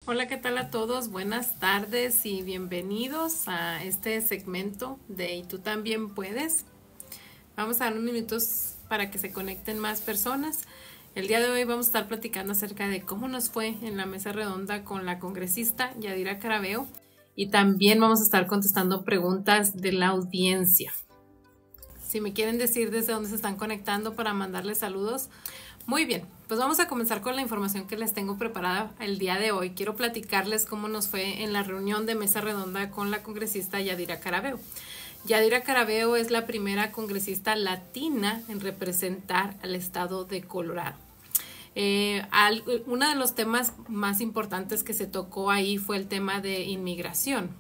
Hola, ¿qué tal a todos? Buenas tardes y bienvenidos a este segmento de Y tú también puedes. Vamos a dar unos minutos para que se conecten más personas. El día de hoy vamos a estar platicando acerca de cómo nos fue en la mesa redonda con la congresista Yadira Carabeo y también vamos a estar contestando preguntas de la audiencia. Si me quieren decir desde dónde se están conectando para mandarles saludos. Muy bien, pues vamos a comenzar con la información que les tengo preparada el día de hoy. Quiero platicarles cómo nos fue en la reunión de mesa redonda con la congresista Yadira Carabeo. Yadira Carabeo es la primera congresista latina en representar al estado de Colorado. Uno de los temas más importantes que se tocó ahí fue el tema de inmigración.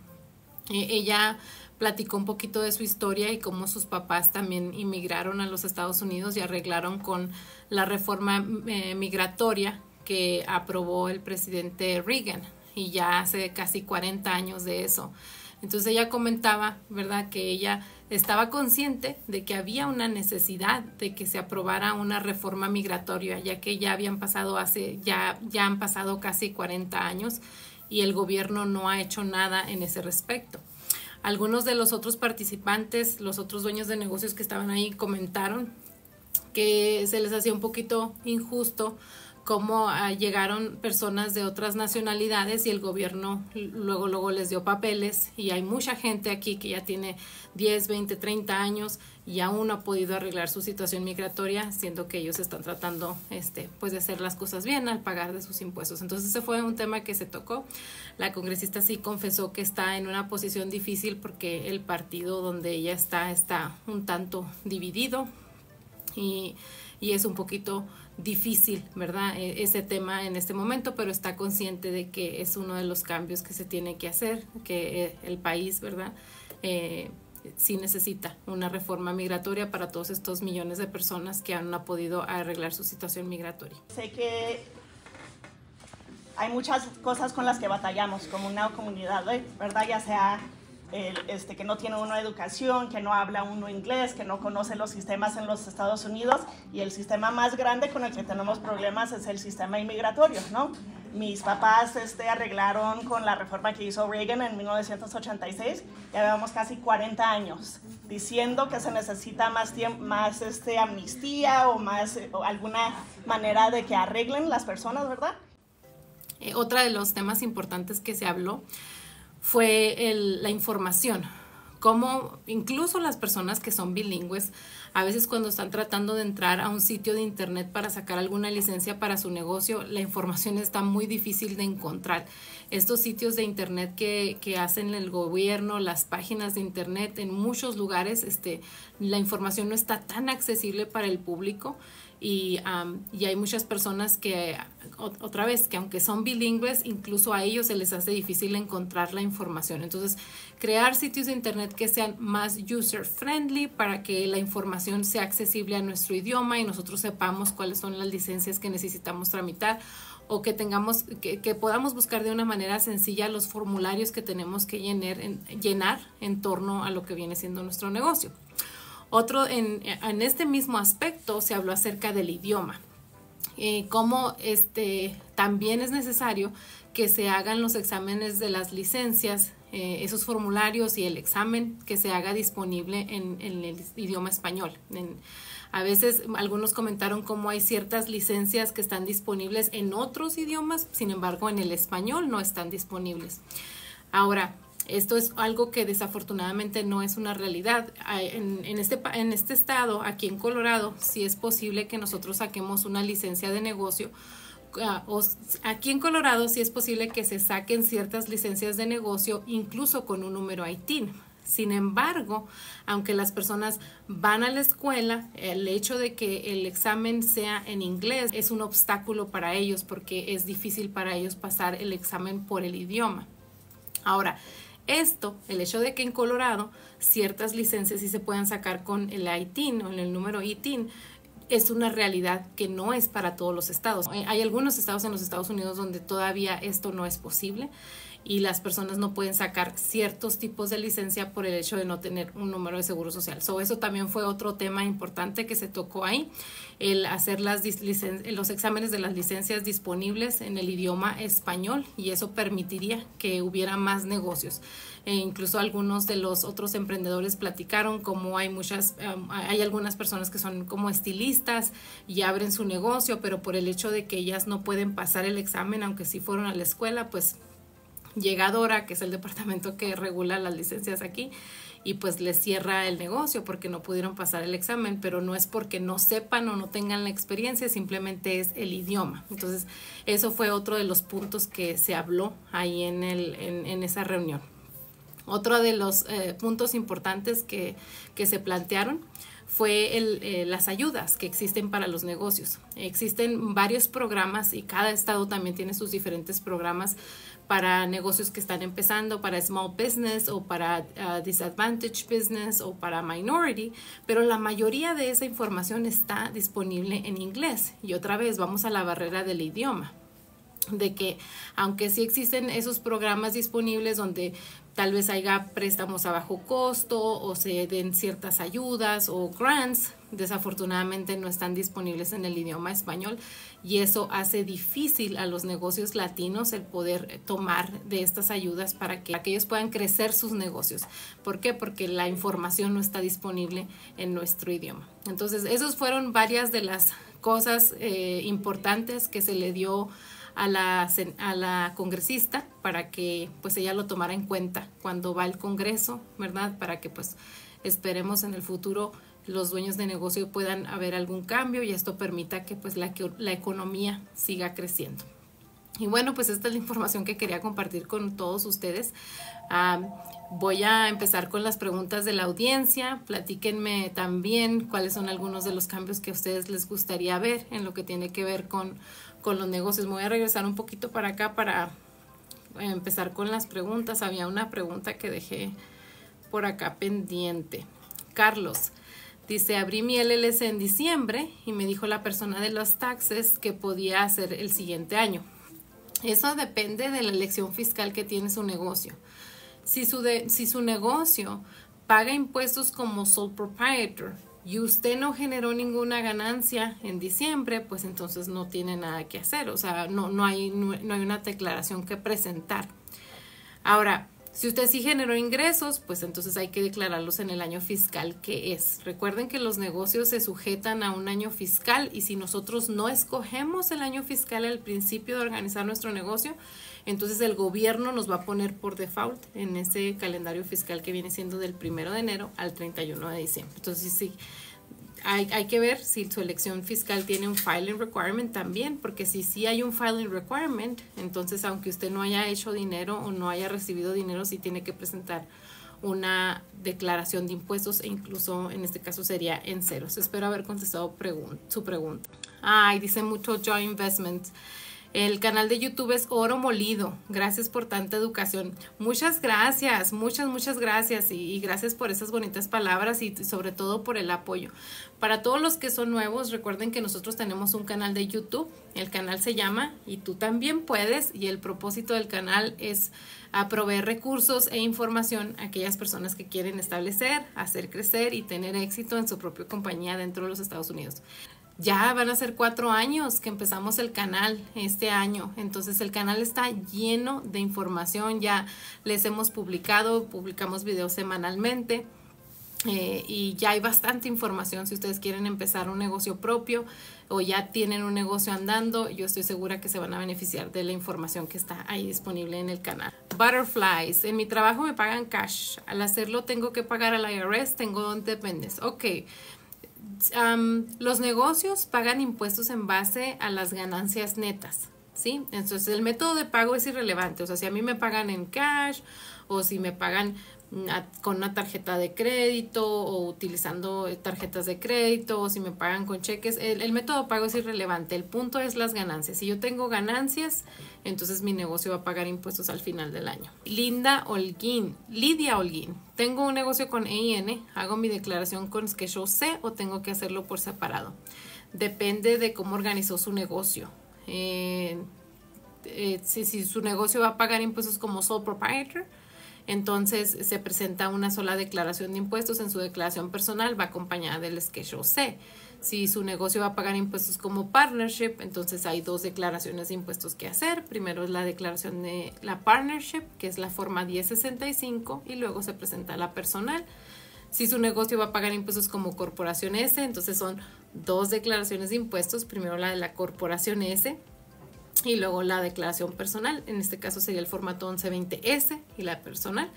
Ella platicó un poquito de su historia y cómo sus papás también inmigraron a los Estados Unidos y arreglaron con la reforma migratoria que aprobó el presidente Reagan, y ya hace casi 40 años de eso. Entonces ella comentaba, ¿verdad?, que ella estaba consciente de que había una necesidad de que se aprobara una reforma migratoria, ya que ya han pasado casi 40 años y el gobierno no ha hecho nada en ese respecto. Algunos de los otros participantes, los otros dueños de negocios que estaban ahí, comentaron que se les hacía un poquito injusto cómo llegaron personas de otras nacionalidades y el gobierno luego les dio papeles, y hay mucha gente aquí que ya tiene 10, 20, 30 años y aún no ha podido arreglar su situación migratoria, siendo que ellos están tratando pues de hacer las cosas bien al pagar de sus impuestos. Entonces ese fue un tema que se tocó. La congresista sí confesó que está en una posición difícil porque el partido donde ella está un tanto dividido, y es un poquito difícil, ¿verdad?, ese tema en este momento, pero está consciente de que es uno de los cambios que se tiene que hacer, que el país, ¿verdad?, sí necesita una reforma migratoria para todos estos millones de personas que no han podido arreglar su situación migratoria. Sé que hay muchas cosas con las que batallamos como una comunidad, ¿verdad? Ya sea que no tiene uno educación, que no habla uno inglés, que no conoce los sistemas en los Estados Unidos, y el sistema más grande con el que tenemos problemas es el sistema inmigratorio, ¿no? Mis papás arreglaron con la reforma que hizo Reagan en 1986, ya llevamos casi 40 años diciendo que se necesita más amnistía o alguna manera de que arreglen las personas, ¿verdad? Otra de los temas importantes que se habló fue la información, cómo incluso las personas que son bilingües, a veces cuando están tratando de entrar a un sitio de internet para sacar alguna licencia para su negocio, la información está muy difícil de encontrar. Estos sitios de internet que hacen el gobierno, las páginas de internet, en muchos lugares la información no está tan accesible para el público. Y hay muchas personas que, otra vez, que aunque son bilingües, incluso a ellos se les hace difícil encontrar la información. Entonces, crear sitios de internet que sean más user friendly para que la información sea accesible a nuestro idioma y nosotros sepamos cuáles son las licencias que necesitamos tramitar, o que podamos buscar de una manera sencilla los formularios que tenemos que llenar en torno a lo que viene siendo nuestro negocio. Otro, en este mismo aspecto se habló acerca del idioma, cómo también es necesario que se hagan los exámenes de las licencias, esos formularios y el examen que se haga disponible en el idioma español. A veces algunos comentaron cómo hay ciertas licencias que están disponibles en otros idiomas, sin embargo en el español no están disponibles. Ahora, esto es algo que desafortunadamente no es una realidad. En este estado, aquí en Colorado, sí es posible que nosotros saquemos una licencia de negocio. Aquí en Colorado sí es posible que se saquen ciertas licencias de negocio, incluso con un número ITIN. Sin embargo, aunque las personas van a la escuela, el hecho de que el examen sea en inglés es un obstáculo para ellos, porque es difícil para ellos pasar el examen por el idioma. Ahora, el hecho de que en Colorado ciertas licencias sí se puedan sacar con el ITIN o el número ITIN, es una realidad que no es para todos los estados. Hay algunos estados en los Estados Unidos donde todavía esto no es posible y las personas no pueden sacar ciertos tipos de licencia por el hecho de no tener un número de seguro social. Eso también fue otro tema importante que se tocó ahí, el hacer los exámenes de las licencias disponibles en el idioma español, y eso permitiría que hubiera más negocios. Incluso algunos de los otros emprendedores platicaron como hay algunas personas que son como estilistas y abren su negocio, pero por el hecho de que ellas no pueden pasar el examen, aunque sí fueron a la escuela, pues llega DORA, que es el departamento que regula las licencias aquí, y pues les cierra el negocio porque no pudieron pasar el examen, pero no es porque no sepan o no tengan la experiencia, simplemente es el idioma. Entonces, eso fue otro de los puntos que se habló ahí en esa reunión. Otro de los puntos importantes que se plantearon fue las ayudas que existen para los negocios. Existen varios programas y cada estado también tiene sus diferentes programas para negocios que están empezando, para small business o para disadvantaged business o para minority, pero la mayoría de esa información está disponible en inglés. Y otra vez vamos a la barrera del idioma, de que aunque sí existen esos programas disponibles donde tal vez haya préstamos a bajo costo o se den ciertas ayudas o grants, desafortunadamente no están disponibles en el idioma español, y eso hace difícil a los negocios latinos el poder tomar de estas ayudas para que ellos puedan crecer sus negocios. ¿Por qué? Porque la información no está disponible en nuestro idioma. Entonces, esas fueron varias de las cosas importantes que se le dio a la congresista para que pues ella lo tomara en cuenta cuando va al Congreso, ¿verdad? Para que pues esperemos en el futuro los dueños de negocio puedan haber algún cambio y esto permita que pues la economía siga creciendo. Y bueno, pues esta es la información que quería compartir con todos ustedes. Voy a empezar con las preguntas de la audiencia. Platíquenme también cuáles son algunos de los cambios que a ustedes les gustaría ver en lo que tiene que ver con los negocios. Me voy a regresar un poquito para acá para empezar con las preguntas. Había una pregunta que dejé por acá pendiente. Carlos dice, abrí mi LLC en diciembre y me dijo la persona de los taxes que podía hacer el siguiente año. Eso depende de la elección fiscal que tiene su negocio. Si su negocio paga impuestos como sole proprietor y usted no generó ninguna ganancia en diciembre, pues entonces no tiene nada que hacer. O sea, no hay una declaración que presentar. Ahora, si usted sí generó ingresos, pues entonces hay que declararlos en el año fiscal que es. Recuerden que los negocios se sujetan a un año fiscal y si nosotros no escogemos el año fiscal al principio de organizar nuestro negocio, entonces el gobierno nos va a poner por default en ese calendario fiscal que viene siendo del 1 de enero al 31 de diciembre. Entonces sí, hay que ver si su elección fiscal tiene un filing requirement también, porque si sí hay un filing requirement, entonces aunque usted no haya hecho dinero o no haya recibido dinero, sí tiene que presentar una declaración de impuestos e incluso en este caso sería en ceros. Espero haber contestado su pregunta. Dice mucho Joy Investments. El canal de YouTube es oro molido. Gracias por tanta educación. Muchas gracias, muchas gracias y gracias por esas bonitas palabras y sobre todo por el apoyo. Para todos los que son nuevos, recuerden que nosotros tenemos un canal de YouTube. El canal se llama Y Tú También Puedes y el propósito del canal es proveer recursos e información a aquellas personas que quieren establecer, hacer crecer y tener éxito en su propia compañía dentro de los Estados Unidos. Ya van a ser 4 años que empezamos el canal este año, entonces el canal está lleno de información, ya les hemos publicamos videos semanalmente y ya hay bastante información si ustedes quieren empezar un negocio propio o ya tienen un negocio andando, yo estoy segura que se van a beneficiar de la información que está ahí disponible en el canal. Butterflies, en mi trabajo me pagan cash, al hacerlo tengo que pagar al IRS, tengo dependes. Ok. Los negocios pagan impuestos en base a las ganancias netas, ¿sí? Entonces el método de pago es irrelevante, o sea, si a mí me pagan en cash o si me pagan con una tarjeta de crédito o utilizando tarjetas de crédito o si me pagan con cheques, el método de pago es irrelevante, el punto es las ganancias. Si yo tengo ganancias, entonces mi negocio va a pagar impuestos al final del año. Lidia Holguín, tengo un negocio con EIN, hago mi declaración con Schedule C o tengo que hacerlo por separado. depende de cómo organizó su negocio. Si su negocio va a pagar impuestos como sole proprietor, entonces se presenta una sola declaración de impuestos. En su declaración personal va acompañada del Schedule C. Si su negocio va a pagar impuestos como partnership, entonces hay 2 declaraciones de impuestos que hacer. Primero es la declaración de la partnership, que es la forma 1065, y luego se presenta la personal. Si su negocio va a pagar impuestos como corporación S, entonces son 2 declaraciones de impuestos. Primero la de la corporación S y luego la declaración personal. En este caso sería el formato 1120S y la personal.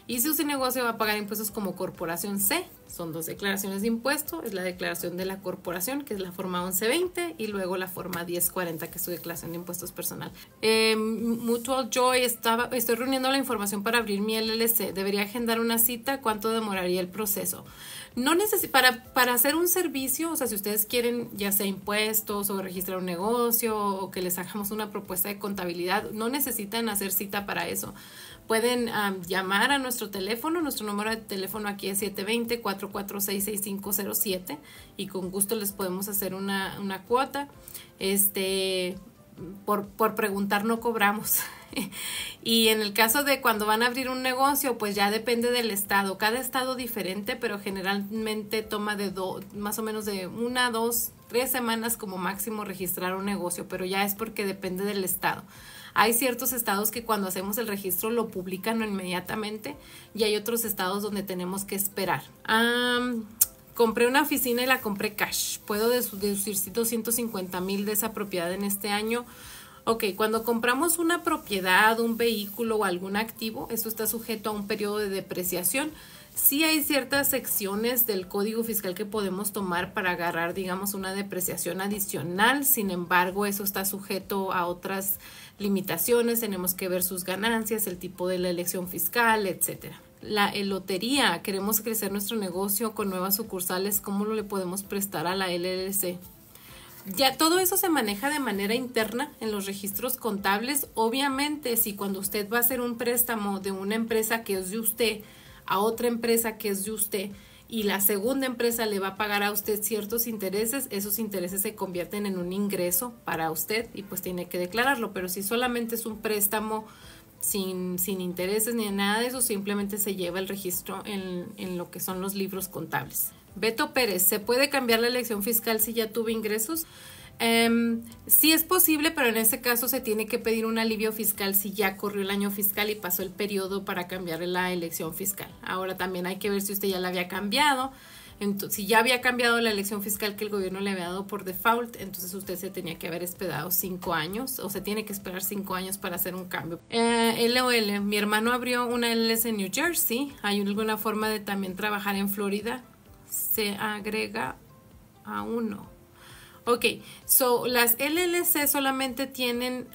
Y si su negocio va a pagar impuestos como corporación C, son 2 declaraciones de impuesto. Es la declaración de la corporación, que es la forma 1120, y luego la forma 1040, que es su declaración de impuestos personal. Mutual Joy, estoy reuniendo la información para abrir mi LLC. ¿Debería agendar una cita? ¿Cuánto demoraría el proceso? No para hacer un servicio, o sea, si ustedes quieren ya sea impuestos o registrar un negocio o que les hagamos una propuesta de contabilidad, no necesitan hacer cita para eso. Pueden llamar a nuestro teléfono. Nuestro número de teléfono aquí es 720-446-6507 y con gusto les podemos hacer una cuota. Por preguntar no cobramos. Y en el caso de cuando van a abrir un negocio, pues ya depende del estado. Cada estado diferente, pero generalmente toma más o menos de 1, 2, 3 semanas como máximo registrar un negocio, pero ya es porque depende del estado. Hay ciertos estados que cuando hacemos el registro lo publican inmediatamente y hay otros estados donde tenemos que esperar. Compré una oficina y la compré cash. ¿Puedo deducir 250,000 de esa propiedad en este año? Ok, cuando compramos una propiedad, un vehículo o algún activo, eso está sujeto a un periodo de depreciación. Sí hay ciertas secciones del Código Fiscal que podemos tomar para agarrar, digamos, una depreciación adicional. Sin embargo, eso está sujeto a otras limitaciones. Tenemos que ver sus ganancias, el tipo de la elección fiscal, etcétera. La lotería, queremos crecer nuestro negocio con nuevas sucursales. ¿Cómo le podemos prestar a la LLC? Ya todo eso se maneja de manera interna en los registros contables. Obviamente, si cuando usted va a hacer un préstamo de una empresa que es de usted a otra empresa que es de usted y la segunda empresa le va a pagar a usted ciertos intereses, esos intereses se convierten en un ingreso para usted y pues tiene que declararlo. Pero si solamente es un préstamo sin intereses ni nada de eso, simplemente se lleva el registro en lo que son los libros contables. Beto Pérez, ¿se puede cambiar la elección fiscal si ya tuve ingresos? Sí es posible, pero en este caso se tiene que pedir un alivio fiscal si ya corrió el año fiscal y pasó el periodo para cambiar la elección fiscal. Ahora también hay que ver si usted ya la había cambiado. Entonces, si ya había cambiado la elección fiscal que el gobierno le había dado por default, entonces usted se tenía que haber esperado 5 años o se tiene que esperar 5 años para hacer un cambio. LOL, mi hermano abrió una LLC en New Jersey. ¿Hay alguna forma de también trabajar en Florida? Se agrega a uno. Ok, so las LLC solamente tienen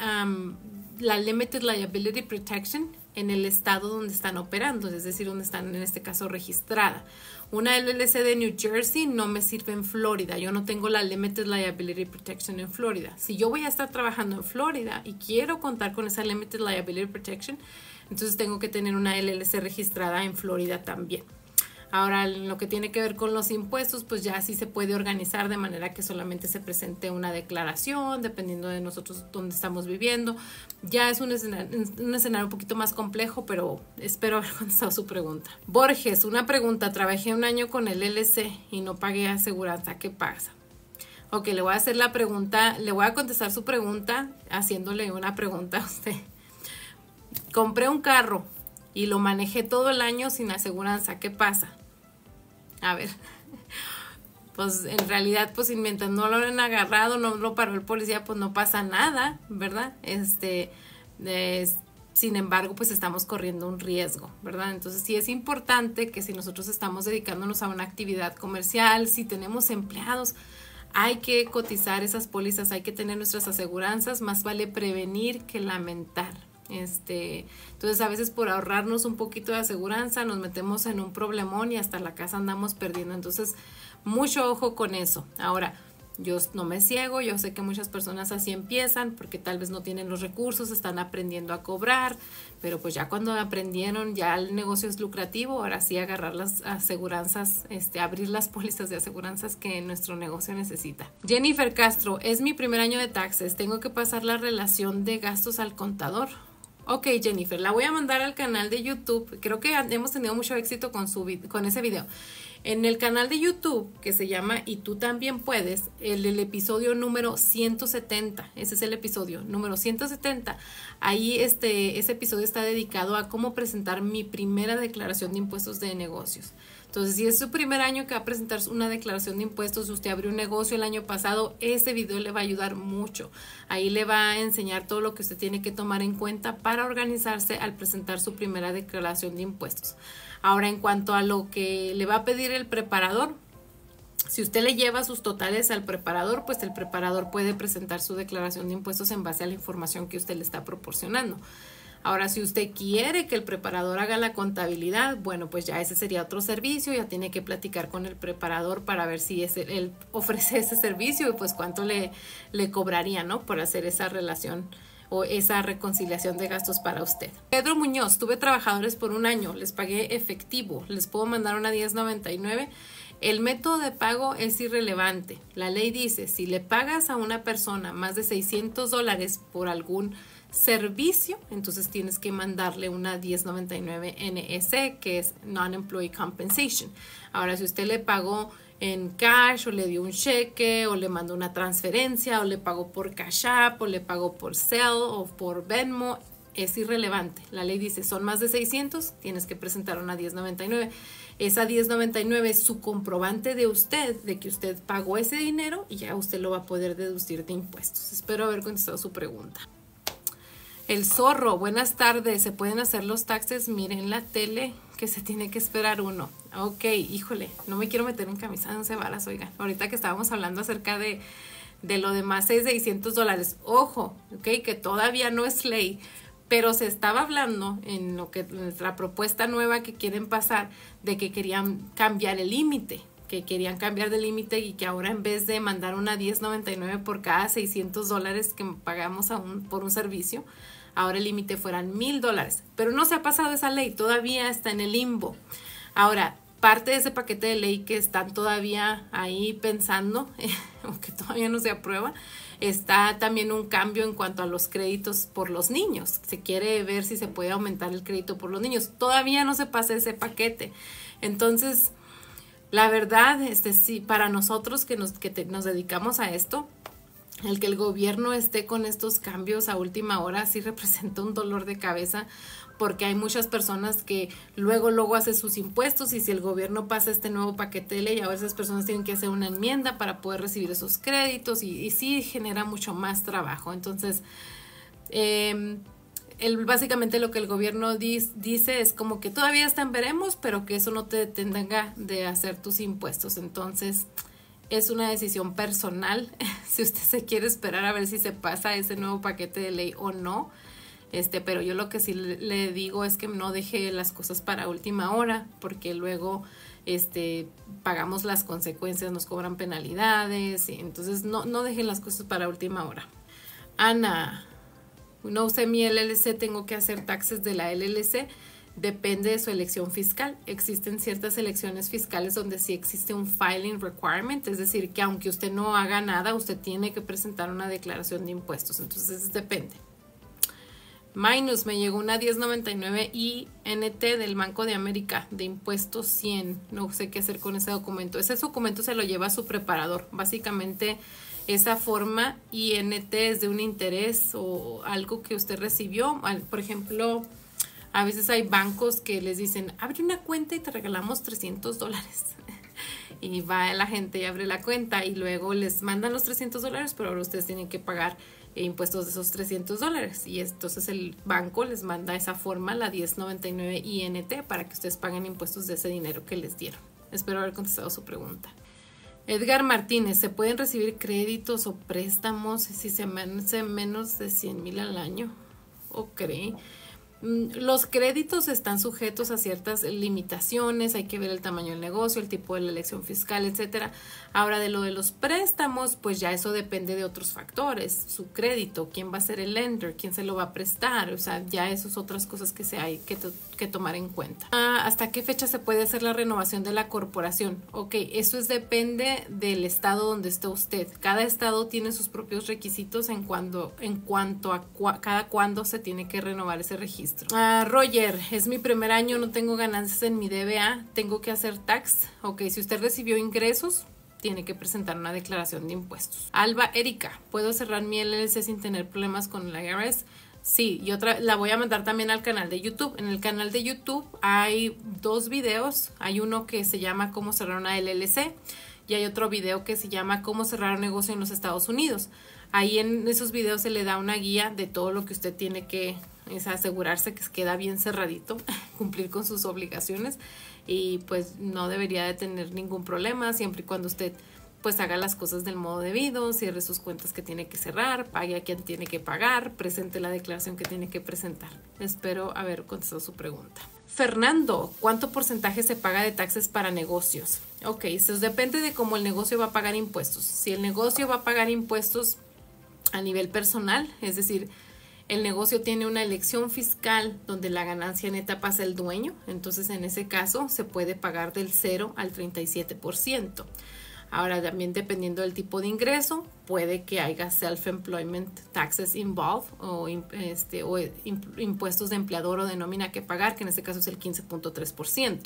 la Limited Liability Protection en el estado donde están operando, es decir, donde están en este caso registrada. Una LLC de New Jersey no me sirve en Florida. Yo no tengo la Limited Liability Protection en Florida. Si yo voy a estar trabajando en Florida y quiero contar con esa Limited Liability Protection, entonces tengo que tener una LLC registrada en Florida también. Ahora, lo que tiene que ver con los impuestos, pues ya sí se puede organizar de manera que solamente se presente una declaración, dependiendo de nosotros dónde estamos viviendo. Ya es un escenario un poquito más complejo, pero espero haber contestado su pregunta. Borges, una pregunta. Trabajé un año con el LLC y no pagué aseguranza. ¿Qué pasa? Ok, le voy a hacer la pregunta, le voy a contestar su pregunta haciéndole una pregunta a usted. Compré un carro y lo manejé todo el año sin aseguranza. ¿Qué pasa? A ver, pues en realidad, pues mientras no lo han agarrado, no lo paró el policía, pues no pasa nada, ¿verdad? Sin embargo, pues estamos corriendo un riesgo, ¿verdad? Entonces sí es importante que si nosotros estamos dedicándonos a una actividad comercial, si tenemos empleados, hay que cotizar esas pólizas, hay que tener nuestras aseguranzas, más vale prevenir que lamentar. Entonces a veces por ahorrarnos un poquito de aseguranza nos metemos en un problemón y hasta la casa andamos perdiendo. Entonces mucho ojo con eso. Ahora, Yo no me ciego, yo sé que muchas personas así empiezan porque tal vez no tienen los recursos, están aprendiendo a cobrar, pero pues ya cuando aprendieron, ya el negocio es lucrativo, ahora sí agarrar las aseguranzas, abrir las pólizas de aseguranzas que nuestro negocio necesita. Jennifer Castro, es mi primer año de taxes, tengo que pasar la relación de gastos al contador. Ok, Jennifer, la voy a mandar al canal de YouTube. Creo que hemos tenido mucho éxito con ese video. En el canal de YouTube, que se llama Y tú también puedes, el episodio número 170, ese es el episodio número 170, ahí ese episodio está dedicado a cómo presentar mi primera declaración de impuestos de negocios. Entonces, si es su primer año que va a presentar una declaración de impuestos, usted abrió un negocio el año pasado, ese video le va a ayudar mucho. Ahí le va a enseñar todo lo que usted tiene que tomar en cuenta para organizarse al presentar su primera declaración de impuestos. Ahora, en cuanto a lo que le va a pedir el preparador, si usted le lleva sus totales al preparador, pues el preparador puede presentar su declaración de impuestos en base a la información que usted le está proporcionando. Ahora, si usted quiere que el preparador haga la contabilidad, bueno, pues ya ese sería otro servicio, ya tiene que platicar con el preparador para ver si él ofrece ese servicio y pues cuánto le cobraría, ¿no? Por hacer esa relación o esa reconciliación de gastos para usted. Pedro Muñoz, tuve trabajadores por un año, les pagué efectivo, les puedo mandar una 1099. El método de pago es irrelevante. La ley dice, si le pagas a una persona más de $600 por algún servicio, entonces tienes que mandarle una 1099 NS, que es Non-Employee Compensation. Ahora, si usted le pagó en cash o le dio un cheque o le mandó una transferencia o le pagó por Cash App o le pagó por Zelle o por Venmo, es irrelevante. La ley dice, son más de 600, tienes que presentar una 1099. Esa 1099 es su comprobante de usted, de que usted pagó ese dinero y ya usted lo va a poder deducir de impuestos. Espero haber contestado su pregunta. El Zorro, buenas tardes. ¿Se pueden hacer los taxes? Miren la tele que se tiene que esperar uno. Ok, híjole, no me quiero meter en camisa de 11 varas, oigan. Ahorita que estábamos hablando acerca de lo demás es $600. Ojo, ok, que todavía no es ley, pero se estaba hablando en lo que nuestra propuesta nueva que quieren pasar, de que querían cambiar el límite, que querían cambiar de límite y que ahora en vez de mandar una 1099 por cada $600 que pagamos por un servicio, ahora el límite fueran $1,000. Pero no se ha pasado esa ley, todavía está en el limbo. Ahora, parte de ese paquete de ley que están todavía ahí pensando, aunque todavía no se aprueba, está también un cambio en cuanto a los créditos por los niños. Se quiere ver si se puede aumentar el crédito por los niños. Todavía no se pasa ese paquete. Entonces, la verdad, sí, para nosotros que nos dedicamos a esto, el que el gobierno esté con estos cambios a última hora sí representa un dolor de cabeza, porque hay muchas personas que luego hacen sus impuestos y si el gobierno pasa este nuevo paquete de ley, ahora esas personas tienen que hacer una enmienda para poder recibir esos créditos y sí genera mucho más trabajo. Entonces, básicamente lo que el gobierno dice es como que todavía están veremos, pero que eso no te detenga de hacer tus impuestos. Entonces, es una decisión personal si usted se quiere esperar a ver si se pasa ese nuevo paquete de ley o no. Pero yo lo que sí le digo es que no deje las cosas para última hora, porque luego pagamos las consecuencias, nos cobran penalidades, y entonces no dejen las cosas para última hora. Ana, no usé mi LLC, tengo que hacer taxes de la LLC. Depende de su elección fiscal. Existen ciertas elecciones fiscales donde sí existe un filing requirement, es decir, que aunque usted no haga nada, usted tiene que presentar una declaración de impuestos. Entonces depende. Minus, me llegó una 1099 INT del Banco de América de impuestos 100. No sé qué hacer con ese documento. Ese documento se lo lleva a su preparador. Básicamente esa forma INT es de un interés o algo que usted recibió. Por ejemplo, a veces hay bancos que les dicen, abre una cuenta y te regalamos $300. Y va la gente y abre la cuenta y luego les mandan los $300, pero ahora ustedes tienen que pagar impuestos de esos $300. Y entonces el banco les manda esa forma, la 1099 INT, para que ustedes paguen impuestos de ese dinero que les dieron. Espero haber contestado su pregunta. Edgar Martínez, ¿se pueden recibir créditos o préstamos si se hace menos de 100,000 al año? ¿O cree? Los créditos están sujetos a ciertas limitaciones, hay que ver el tamaño del negocio, el tipo de la elección fiscal, etcétera. Ahora, de lo de los préstamos, pues ya eso depende de otros factores, su crédito, quién va a ser el lender, quién se lo va a prestar, o sea, ya esas otras cosas que hay que tomar en cuenta. ¿Hasta qué fecha se puede hacer la renovación de la corporación? Ok, eso depende del estado donde esté usted. Cada estado tiene sus propios requisitos en cuanto a cada cuándo se tiene que renovar ese registro. Roger, es mi primer año, no tengo ganancias en mi DBA, tengo que hacer tax. Ok, si usted recibió ingresos, tiene que presentar una declaración de impuestos. Alba Erika, ¿puedo cerrar mi LLC sin tener problemas con el IRS? Sí, y otra la voy a mandar también al canal de YouTube. En el canal de YouTube hay 2 videos. Hay uno que se llama Cómo cerrar una LLC y hay otro video que se llama Cómo cerrar un negocio en los Estados Unidos. Ahí en esos videos se le da una guía de todo lo que usted tiene que asegurarse que queda bien cerradito, cumplir con sus obligaciones y pues no debería de tener ningún problema siempre y cuando usted pues haga las cosas del modo debido, cierre sus cuentas que tiene que cerrar, pague a quien tiene que pagar, presente la declaración que tiene que presentar. Espero haber contestado su pregunta. Fernando, ¿cuánto porcentaje se paga de taxes para negocios? Ok, eso depende de cómo el negocio va a pagar impuestos. Si el negocio va a pagar impuestos a nivel personal, es decir, el negocio tiene una elección fiscal donde la ganancia neta pasa el dueño, entonces en ese caso se puede pagar del 0 al 37%. Ahora también dependiendo del tipo de ingreso, puede que haya self-employment taxes involved o impuestos de empleador o de nómina que pagar, que en este caso es el 15.3%.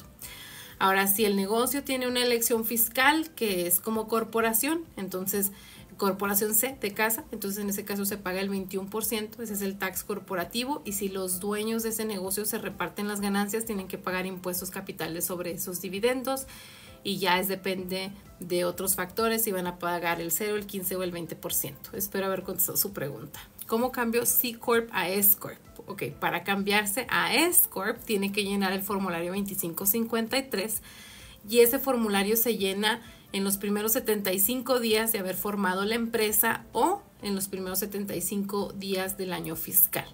Ahora, si el negocio tiene una elección fiscal que es como corporación, entonces corporación C de casa, entonces en ese caso se paga el 21%, ese es el tax corporativo, y si los dueños de ese negocio se reparten las ganancias, tienen que pagar impuestos capitales sobre esos dividendos, y ya depende de otros factores si van a pagar el 0, el 15 o el 20%. Espero haber contestado su pregunta. ¿Cómo cambio C Corp a S Corp? Ok, para cambiarse a S Corp tiene que llenar el formulario 2553 y ese formulario se llena en los primeros 75 días de haber formado la empresa o en los primeros 75 días del año fiscal.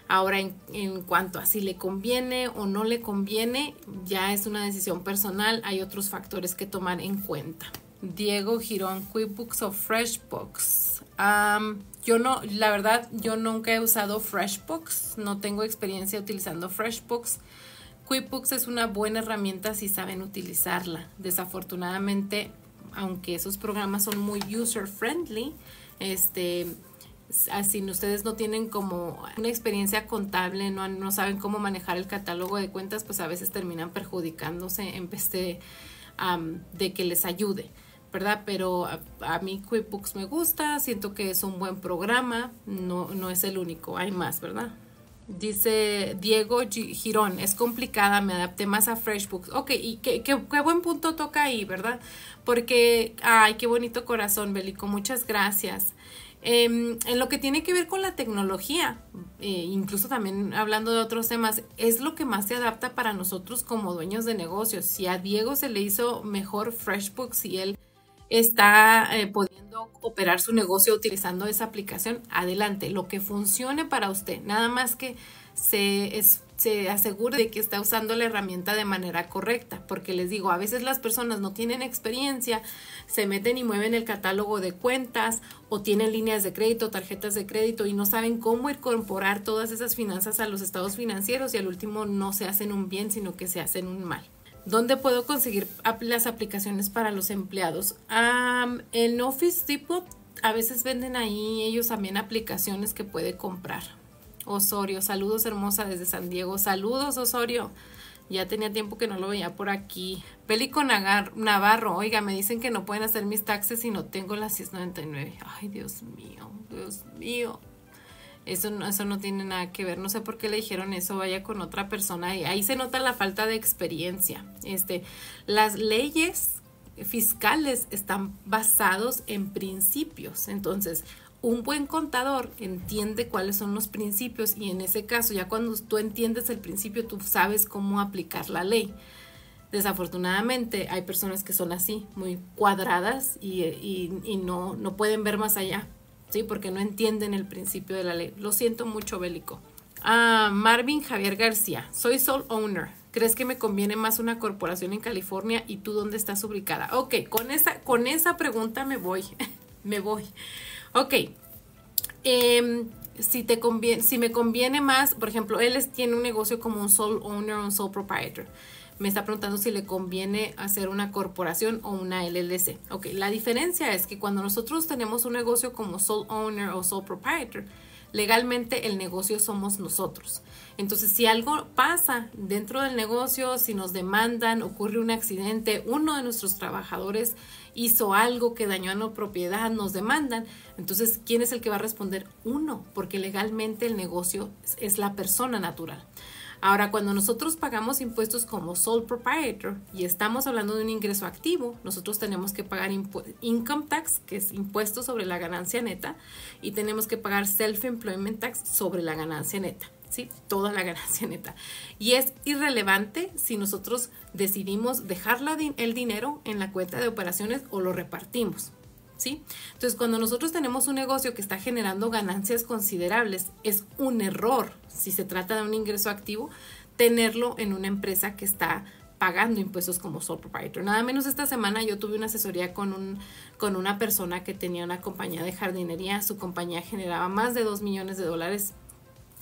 Ahora, en cuanto a si le conviene o no le conviene, ya es una decisión personal. Hay otros factores que tomar en cuenta. Diego Girón, QuickBooks o FreshBooks. La verdad, yo nunca he usado FreshBooks. No tengo experiencia utilizando FreshBooks. QuickBooks es una buena herramienta si saben utilizarla. Desafortunadamente, aunque esos programas son muy user-friendly, así ustedes no tienen como una experiencia contable, no saben cómo manejar el catálogo de cuentas, pues a veces terminan perjudicándose en vez de que les ayude, ¿verdad? Pero a mí QuickBooks me gusta, siento que es un buen programa, no es el único, hay más, ¿verdad? Dice Diego Girón, es complicada, me adapté más a FreshBooks. Ok, y qué buen punto toca ahí, ¿verdad? Porque, ay, qué bonito corazón, Bélico, muchas gracias. En lo que tiene que ver con la tecnología, incluso también hablando de otros temas, es lo que más se adapta para nosotros como dueños de negocios. Si a Diego se le hizo mejor FreshBooks y él está pudiendo operar su negocio utilizando esa aplicación, adelante, lo que funcione para usted, nada más que se asegure de que está usando la herramienta de manera correcta, porque les digo, a veces las personas no tienen experiencia, se meten y mueven el catálogo de cuentas o tienen líneas de crédito, tarjetas de crédito y no saben cómo incorporar todas esas finanzas a los estados financieros y al último no se hacen un bien, sino que se hacen un mal. ¿Dónde puedo conseguir las aplicaciones para los empleados? En Office Depot a veces venden ahí ellos también aplicaciones que puede comprar. Osorio, saludos hermosa desde San Diego. Saludos Osorio, ya tenía tiempo que no lo veía por aquí. Bélico Navarro, oiga, me dicen que no pueden hacer mis taxes si no tengo las 699. Ay, Dios mío, Dios mío. Eso no tiene nada que ver, no sé por qué le dijeron eso, vaya con otra persona. Y ahí se nota la falta de experiencia. Las leyes fiscales están basados en principios, entonces un buen contador entiende cuáles son los principios y en ese caso ya cuando tú entiendes el principio tú sabes cómo aplicar la ley. Desafortunadamente hay personas que son así, muy cuadradas y no pueden ver más allá, ¿sí? Porque no entienden el principio de la ley. Lo siento mucho, Bélico. Marvin Javier García, soy sole owner. ¿Crees que me conviene más una corporación en California? ¿Y tú dónde estás ubicada? Ok, con esa pregunta me voy. me voy. Ok. Si me conviene más, por ejemplo, tiene un negocio como un sole owner o un sole proprietor. Me está preguntando si le conviene hacer una corporación o una LLC. Ok, la diferencia es que cuando nosotros tenemos un negocio como sole owner o sole proprietor, legalmente el negocio somos nosotros. Entonces, si algo pasa dentro del negocio, si nos demandan, ocurre un accidente, uno de nuestros trabajadores hizo algo que dañó a la propiedad, nos demandan, entonces, ¿quién es el que va a responder? Uno, porque legalmente el negocio es la persona natural. Ahora, cuando nosotros pagamos impuestos como sole proprietor y estamos hablando de un ingreso activo, nosotros tenemos que pagar income tax, que es impuesto sobre la ganancia neta, y tenemos que pagar self-employment tax sobre la ganancia neta, ¿sí? Toda la ganancia neta. Y es irrelevante si nosotros decidimos dejar el dinero en la cuenta de operaciones o lo repartimos, ¿sí? Entonces, cuando nosotros tenemos un negocio que está generando ganancias considerables, es un error, si se trata de un ingreso activo, tenerlo en una empresa que está pagando impuestos como sole proprietor. Nada menos esta semana yo tuve una asesoría con una persona que tenía una compañía de jardinería. Su compañía generaba más de $2 millones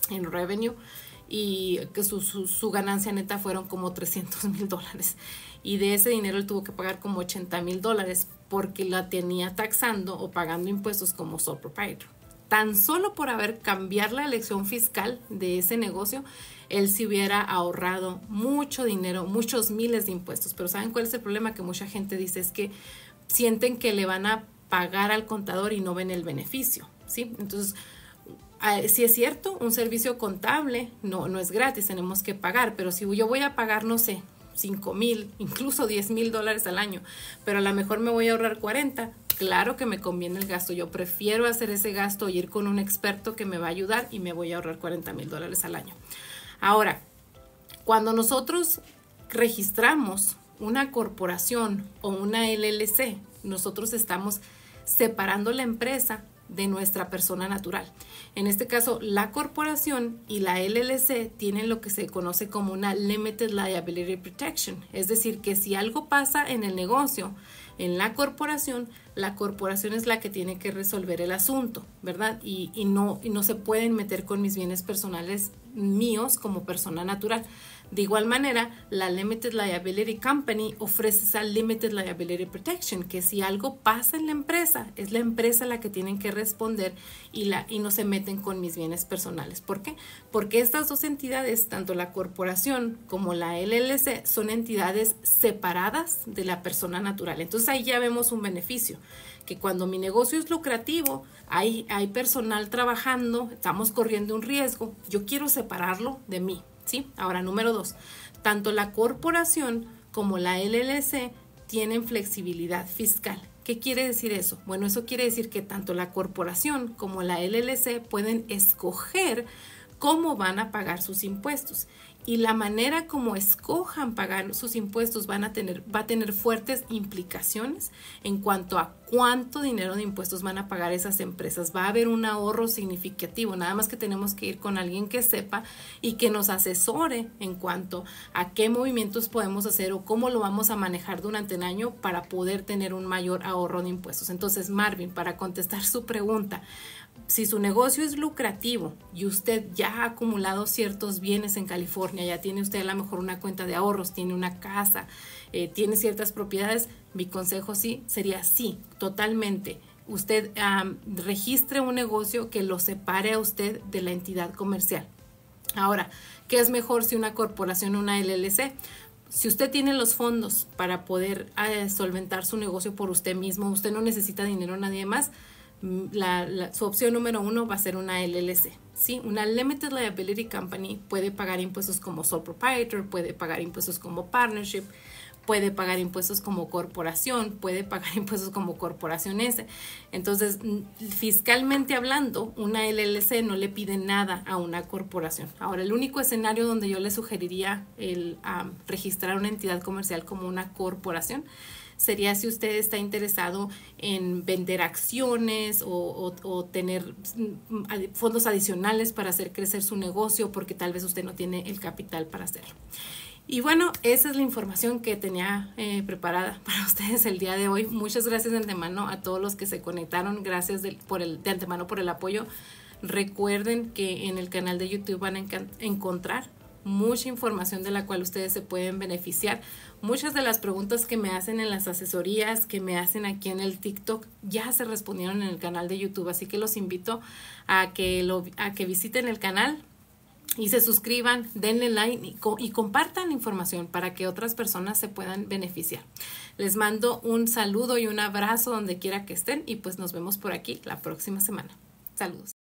en revenue y que su ganancia neta fueron como $300,000. Y de ese dinero él tuvo que pagar como $80,000 porque la tenía taxando o pagando impuestos como sole proprietor. Tan solo por haber cambiado la elección fiscal de ese negocio, él se hubiera ahorrado mucho dinero, muchos miles de impuestos. Pero ¿saben cuál es el problema? Que mucha gente dice es que sienten que le van a pagar al contador y no ven el beneficio, ¿sí? Entonces, si es cierto, un servicio contable no es gratis, tenemos que pagar, pero si yo voy a pagar, no sé, $5,000, incluso $10,000 al año, pero a lo mejor me voy a ahorrar 40, claro que me conviene el gasto. Yo prefiero hacer ese gasto y ir con un experto que me va a ayudar y me voy a ahorrar $40,000 al año. Ahora, cuando nosotros registramos una corporación o una LLC, nosotros estamos separando la empresa de nuestra persona natural. En este caso, la corporación y la LLC tienen lo que se conoce como una Limited Liability Protection. Es decir, que si algo pasa en el negocio, en la corporación es la que tiene que resolver el asunto, ¿verdad? Y no se pueden meter con mis bienes personales míos como persona natural. De igual manera, la Limited Liability Company ofrece esa Limited Liability Protection, que si algo pasa en la empresa, es la empresa la que tienen que responder y no se meten con mis bienes personales. ¿Por qué? Porque estas dos entidades, tanto la corporación como la LLC, son entidades separadas de la persona natural. Entonces ahí ya vemos un beneficio, que cuando mi negocio es lucrativo, hay personal trabajando, estamos corriendo un riesgo, yo quiero separarlo de mí. ¿Sí? Ahora, número 2, tanto la corporación como la LLC tienen flexibilidad fiscal. ¿Qué quiere decir eso? Bueno, eso quiere decir que tanto la corporación como la LLC pueden escoger cómo van a pagar sus impuestos. Y la manera como escojan pagar sus impuestos va a tener fuertes implicaciones en cuanto a cuánto dinero de impuestos van a pagar esas empresas. Va a haber un ahorro significativo, nada más que tenemos que ir con alguien que sepa y que nos asesore en cuanto a qué movimientos podemos hacer o cómo lo vamos a manejar durante el año para poder tener un mayor ahorro de impuestos. Entonces, Marvin, para contestar su pregunta, si su negocio es lucrativo y usted ya ha acumulado ciertos bienes en California, ya tiene usted a lo mejor una cuenta de ahorros, tiene una casa, tiene ciertas propiedades, mi consejo sería sí, totalmente. Usted registre un negocio que lo separe a usted de la entidad comercial. Ahora, ¿qué es mejor si una corporación o una LLC? Si usted tiene los fondos para poder solventar su negocio por usted mismo, usted no necesita dinero a nadie más, su opción número 1 va a ser una LLC, ¿sí? Una Limited Liability Company puede pagar impuestos como sole proprietor, puede pagar impuestos como partnership, puede pagar impuestos como corporación, puede pagar impuestos como corporación S. Entonces, fiscalmente hablando, una LLC no le pide nada a una corporación. Ahora, el único escenario donde yo le sugeriría registrar una entidad comercial como una corporación sería si usted está interesado en vender acciones o tener fondos adicionales para hacer crecer su negocio, porque tal vez usted no tiene el capital para hacerlo. Y bueno, esa es la información que tenía preparada para ustedes el día de hoy. Muchas gracias de antemano a todos los que se conectaron. Gracias de antemano por el apoyo. Recuerden que en el canal de YouTube van a encontrar mucha información de la cual ustedes se pueden beneficiar. Muchas de las preguntas que me hacen en las asesorías, que me hacen aquí en el TikTok, ya se respondieron en el canal de YouTube. Así que los invito a que visiten el canal y se suscriban, denle like y compartan información para que otras personas se puedan beneficiar. Les mando un saludo y un abrazo donde quiera que estén y pues nos vemos por aquí la próxima semana. Saludos.